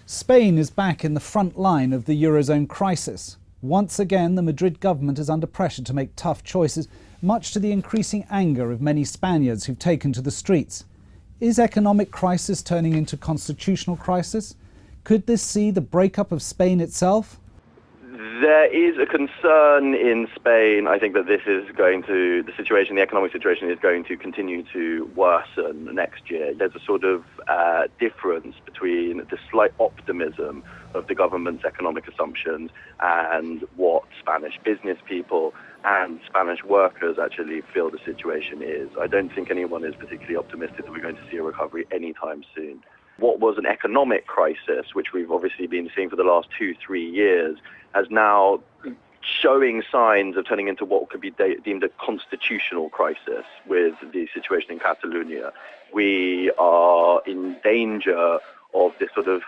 Spain is back in the front line of the Eurozone crisis. Once again, the Madrid government is under pressure to make tough choices, much to the increasing anger of many Spaniards who've taken to the streets. Is economic crisis turning into constitutional crisis? Could this see the breakup of Spain itself? There is a concern in Spain, I think, that the economic situation is going to continue to worsen next year. There's a sort of difference between the slight optimism of the government's economic assumptions and what Spanish business people and Spanish workers actually feel the situation is. I don't think anyone is particularly optimistic that we're going to see a recovery anytime soon. What was an economic crisis, which we've obviously been seeing for the last 2-3 years, has now showing signs of turning into what could be deemed a constitutional crisis with the situation in Catalonia. We are in danger of this sort of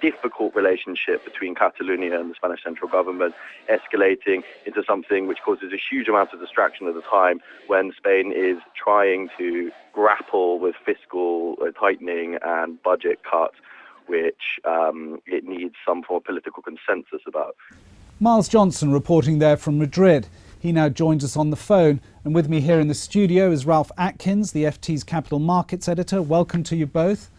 difficult relationship between Catalonia and the Spanish central government escalating into something which causes a huge amount of distraction at the time when Spain is trying to grapple with fiscal tightening and budget cuts, which it needs some form of political consensus about. Miles Johnson reporting there from Madrid. He now joins us on the phone, and with me here in the studio is Ralph Atkins, the FT's Capital Markets Editor. Welcome to you both.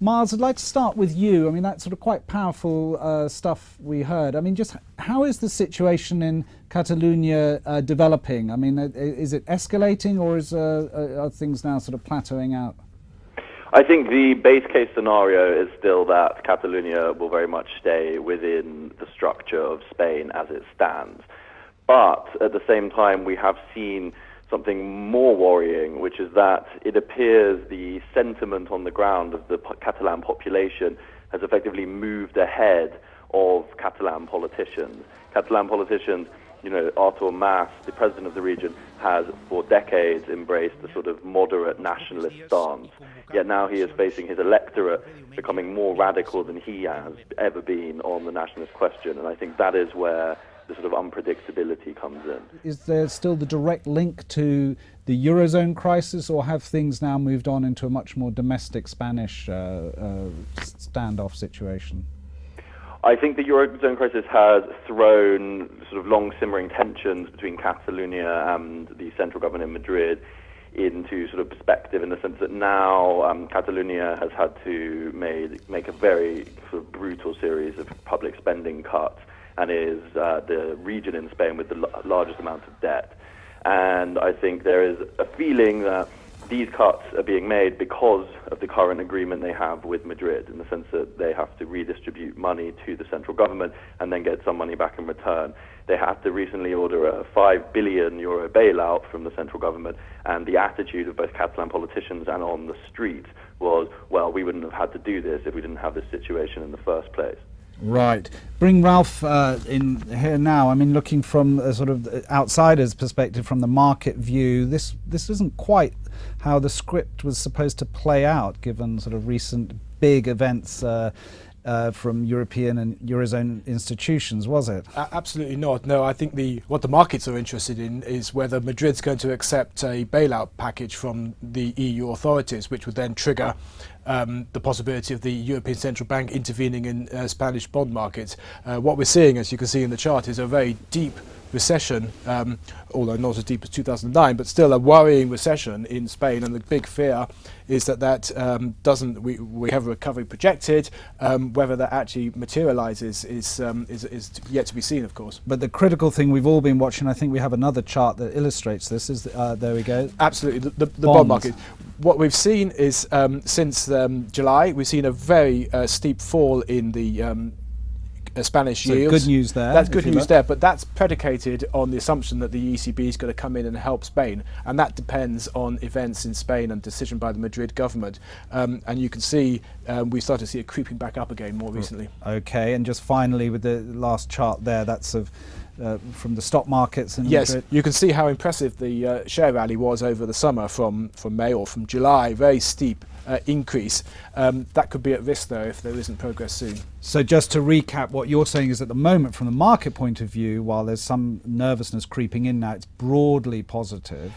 Miles, I'd like to start with you. I mean, that's sort of quite powerful stuff we heard. I mean, just how is the situation in Catalonia developing? I mean, is it escalating, or are things now sort of plateauing out? I think the base case scenario is still that Catalonia will very much stay within the structure of Spain as it stands. But at the same time, we have seen something more worrying, which is that it appears the sentiment on the ground of the Catalan population has effectively moved ahead of Catalan politicians. Catalan politicians, Artur Mas, the president of the region, has for decades embraced a sort of moderate nationalist stance. Yet now he is facing his electorate becoming more radical than he has ever been on the nationalist question. And I think that is where the sort of unpredictability comes in. Is there still the direct link to the Eurozone crisis, or have things now moved on into a much more domestic Spanish standoff situation? I think the Eurozone crisis has thrown sort of long-simmering tensions between Catalonia and the central government in Madrid into sort of perspective, in the sense that now Catalonia has had to make a very sort of brutal series of public spending cuts, and is the region in Spain with the largest amount of debt. And I think there is a feeling that these cuts are being made because of the current agreement they have with Madrid, in the sense that they have to redistribute money to the central government and then get some money back in return. They had to recently order a €5 billion bailout from the central government, and the attitude of both Catalan politicians and on the street was, well, we wouldn't have had to do this if we didn't have this situation in the first place. Right. Bring Ralph in here now. I mean, looking from a sort of outsider's perspective, from the market view, this isn't quite how the script was supposed to play out, given sort of recent big events from European and Eurozone institutions, was it? Absolutely not. No, I think what the markets are interested in is whether Madrid's going to accept a bailout package from the EU authorities, which would then trigger the possibility of the European Central Bank intervening in Spanish bond markets. What we're seeing, as you can see in the chart, is a very deep recession, although not as deep as 2009, but still a worrying recession in Spain. And the big fear is that we have a recovery projected. Whether that actually materialises is yet to be seen, of course. But the critical thing we've all been watching, I think we have another chart that illustrates this, is there we go. Absolutely, the bond market. What we've seen is since July, we've seen a very steep fall in the Spanish yields. Good news there. That's good news there, but that's predicated on the assumption that the ECB is going to come in and help Spain, and that depends on events in Spain and decision by the Madrid government. And you can see we start to see it creeping back up again more recently. Okay, and just finally with the last chart there, that's of from the stock markets in yes, Madrid. You can see how impressive the share rally was over the summer from May or from July. Very steep increase. That could be at risk, though, if there isn't progress soon. So just to recap, what you're saying is at the moment, from the market point of view, while there's some nervousness creeping in now, it's broadly positive,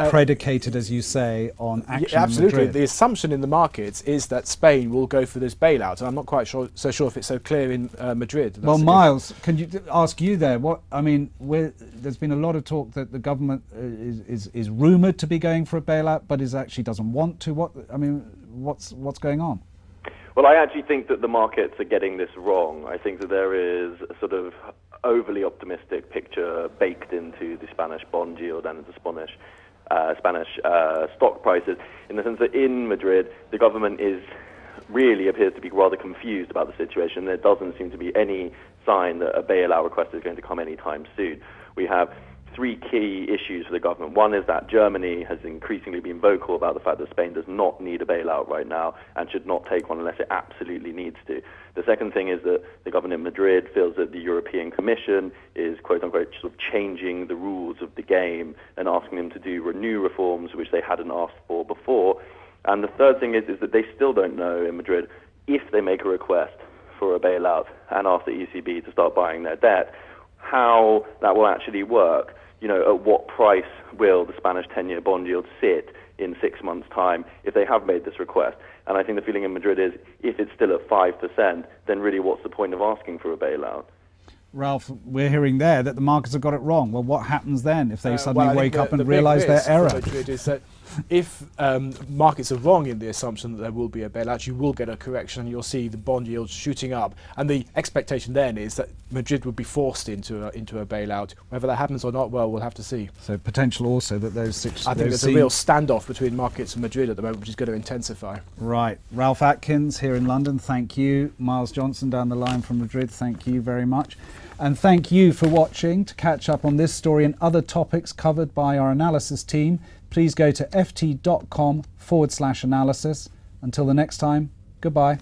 predicated, as you say, on action in absolutely. Madrid. The assumption in the markets is that Spain will go for this bailout, and I'm not quite so sure if it's so clear in Madrid. Well, Miles, can you ask you there? There's been a lot of talk that the government is rumoured to be going for a bailout, but actually doesn't want to. What's going on? Well, I actually think that the markets are getting this wrong. I think that there is a sort of overly optimistic picture baked into the Spanish bond yield and into Spanish stock prices, in the sense that in Madrid, the government really appears to be rather confused about the situation. There doesn't seem to be any sign that a bailout request is going to come anytime soon. We have three key issues for the government. One is that Germany has increasingly been vocal about the fact that Spain does not need a bailout right now and should not take one unless it absolutely needs to. The second thing is that the government in Madrid feels that the European Commission is, quote-unquote, sort of changing the rules of the game and asking them to do new reforms which they hadn't asked for before. And the third thing is that they still don't know in Madrid if they make a request for a bailout and ask the ECB to start buying their debt, how that will actually work. At what price will the Spanish 10-year bond yield sit in 6 months' time if they have made this request? And I think the feeling in Madrid is, if it's still at 5%, then really what's the point of asking for a bailout? Ralph, we're hearing there that the markets have got it wrong. Well, what happens then if they suddenly wake up and the realise their error? Madrid is that if markets are wrong in the assumption that there will be a bailout, you will get a correction and you'll see the bond yields shooting up. And the expectation then is that Madrid would be forced into a bailout. Whether that happens or not, well, we'll have to see. So potential also that those six... I think there's a real standoff between markets and Madrid at the moment, which is going to intensify. Right. Ralph Atkins here in London, thank you. Miles Johnson down the line from Madrid, thank you very much. And thank you for watching. To catch up on this story and other topics covered by our analysis team, please go to ft.com/analysis. Until the next time, goodbye.